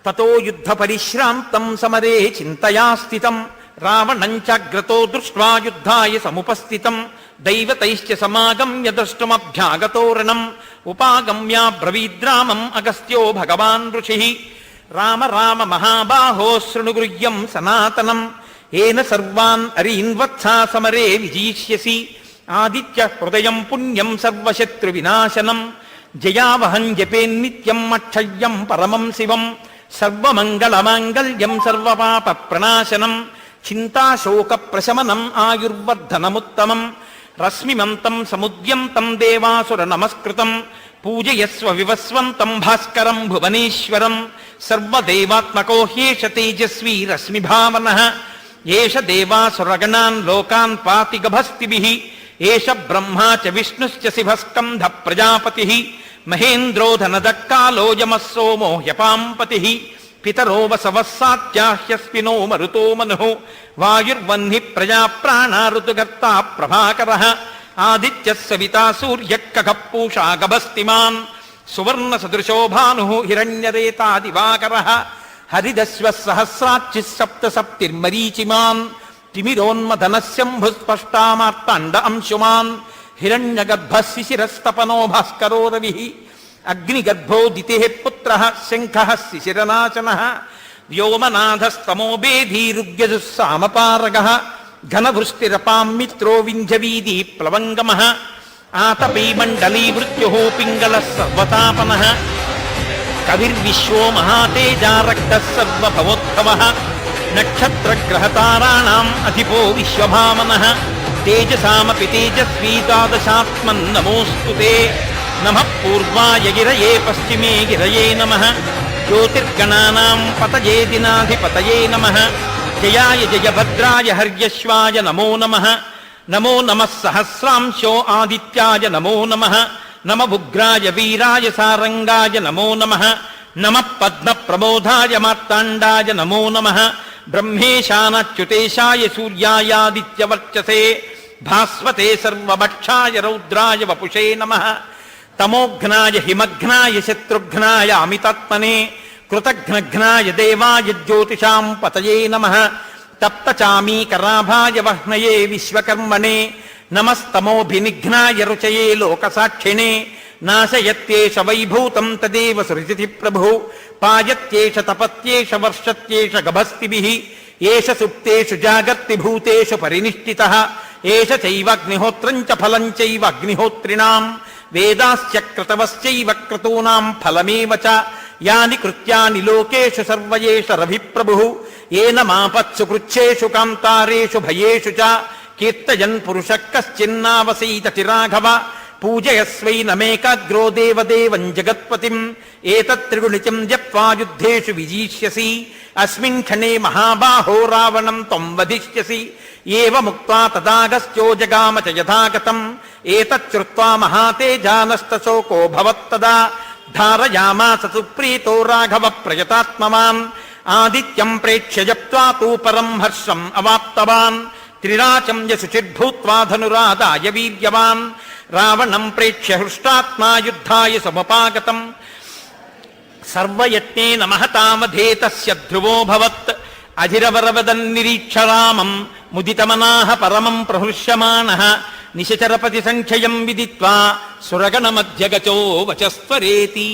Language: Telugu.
తతో యుద్ధ పరిశ్రాంతం సమరే చింతయా స్థితం రావణం చాగ్రతో దృష్ట్వా యుద్ధాయ సముపస్థితం దైవతైశ్చ సమాగమ్య ద్రష్టుమభ్యాగతోరణం ఉపాగమ్య బ్రవీద్రామం అగస్త్యో భగవాన్ ఋషి రామ రామ మహాబాహో శృణుగృహ్యం సనాతనం ఏన సర్వాన్ అరీన్వత్సా సమరే విజయిష్యసి ఆదిత్య హృదయం పుణ్యం సర్వశత్రు వినాశనం జయావహం జపేన్నిత్యం అక్షయ్యం పరమం శివం సర్వమంగళమాంగళ్యం సర్వపాప ప్రణాశనం చింతాశోక ప్రశమనం ఆయుర్వర్ధనముత్తమం రశ్మిమంతం సముద్యంతం దేవాసుర నమస్కృతం పూజయస్వ వివస్వంతం భాస్కరం భువనేశ్వరం సర్వదేవాత్మకో హ్యేష తేజస్వీ రశ్మిభావనః ఏష దేవాసురగణాన్ లోకాన్ పాతి గభస్తిభిః ఏష బ్రహ్మా చ విష్ణుశ్చ శివస్కంధ ప్రజాపతిః మహేంద్రో ధనదక్కాలో యమః సోమో హ్యపాంపతిః పితరో వసవః సాత్యాహ్యస్మినో మరుతో మనుః వాయుర్వహ్ని ప్రజా ప్రాణా ఋతుగర్తా ప్రభాకరః ఆదిత్యః సవితా సూర్యః ఖగః పూషా గభస్తిమాన్ సువర్ణ సదృశో భానుః హిరణ్యరేతా దివాకరః హరిదశ్వః సహస్రాచ్చిః సప్త సప్తిర్మరీచిమాన్ తిమిరోన్మదనః శంభుస్పష్టామార్తాండ అంశుమాన్ హిరణ్యగర్భः శిశిరస్తపనో భాస్కరో రవిః అగ్నిగర్భో దితిః పుత్రః శంఖః శిశిరనాశనః వ్యోమనాథస్తమో బేధీరుగ్యజుః సామపారగः ఘనవృష్టిరపాం మిత్రో వింధ్యవీది ప్లవంగమః ఆతపీ మండలీ మృత్యుః పింగళः సర్వతాపనః కవిర్విశ్వో మహాతేజా రక్తః సర్వభవోద్భవః నక్షత్రగ్రహతారాణాం అధిపో విశ్వభామనః తేజసామపి తేజస్వీ ద్వాదశాత్మన్నమోऽస్తు తే నమః పూర్వాయ గిరయే పశ్చిమే గిరయే నమః జ్యోతిర్గణానాం పతయే దినాధిపతయే నమః జయాయ జయభద్రాయ హర్యశ్వాయ నమో నమః నమో నమః సహస్రాంశో ఆదిత్యాయ నమో నమః నమః ఉగ్రాయ వీరాయ సారంగాయ నమో నమః నమః పద్మప్రబోధాయ మార్తాండాయ నమో నమః బ్రహ్మేశానాచ్యుతేశాయ సూర్యాయాదిత్యవర్చసే భాస్వతే సర్వభక్షాయ రౌద్రాయ వపుషే నమః తమోఘ్నాయ హిమఘ్నాయ శత్రుఘ్నాయ అమితాత్మనే కృతఘ్నఘ్నాయ దేవాయ జ్యోతిషాం పతయే నమః తప్తచామీకరాభాయ వహ్నయే విశ్వకర్మణే నమస్తమోభినిఘ్నాయ రుచయే లోకసాక్షిణే నాశయత్యేష వైభూతం తదేవ సృజతి ప్రభు పాయత్యేష తపత్యేష వర్షత్యేష గభస్తిభిః ఏష సుప్తేషు జాగర్తి భూతేషు పరినిష్ఠితః ఏష చైవాగ్నిహోత్రం చ ఫలం చైవ అగ్నిహోత్రిణాం వేదాశ్చ క్రతవశ్చైవ క్రతూనాం ఫలమేవ చ యాని కృత్యాని లోకేషు సర్వయేష రవిప్రభుః ఏన మాపత్సు కృచ్ఛేషు కాంతారేషు భయేషు చ కీర్తయన్ పురుషః కశ్చిన్నావసీతతి రాఘవ పూజయస్వైనమేకాగ్రో దేవదేవం జగత్పతిం ఏతత్త్రిగుణితం జప్త్వా యుద్ధేషు విజీష్యసి అస్మిన్ క్షణే మహాబాహో రావణం త్వం వధిష్యసి ఏవముక్త్వా తదాగస్త్యో జగామ చ యథాగతం ఏతచ్చుత్వా మహాతేజానష్టశోకో భవత్తదా ధారయామాస సుప్రీతో రాఘవ ప్రయతాత్మవాన్ ఆదిత్యం ప్రేక్ష్య జప్త్వా తూ పరం హర్షం అవాప్తవాన్ త్రిరాచం యశుచిర్భూత్వా ధనురాదాయ వీర్యవాన్ రావణం ప్రేక్ష్య హృష్టాత్మా యుద్ధాయ సముపాగతం సర్వయత్నేన మహతామధే తస్య ధ్రువోభవత్ అధిరవరవదన్నిరీక్ష రామం ముదితమనాః పరమం ప్రహృష్యమాణః నిశచరపతి సంఖ్యయం విదిత్వా సురగణమధ్యగచో వచస్వరేతి.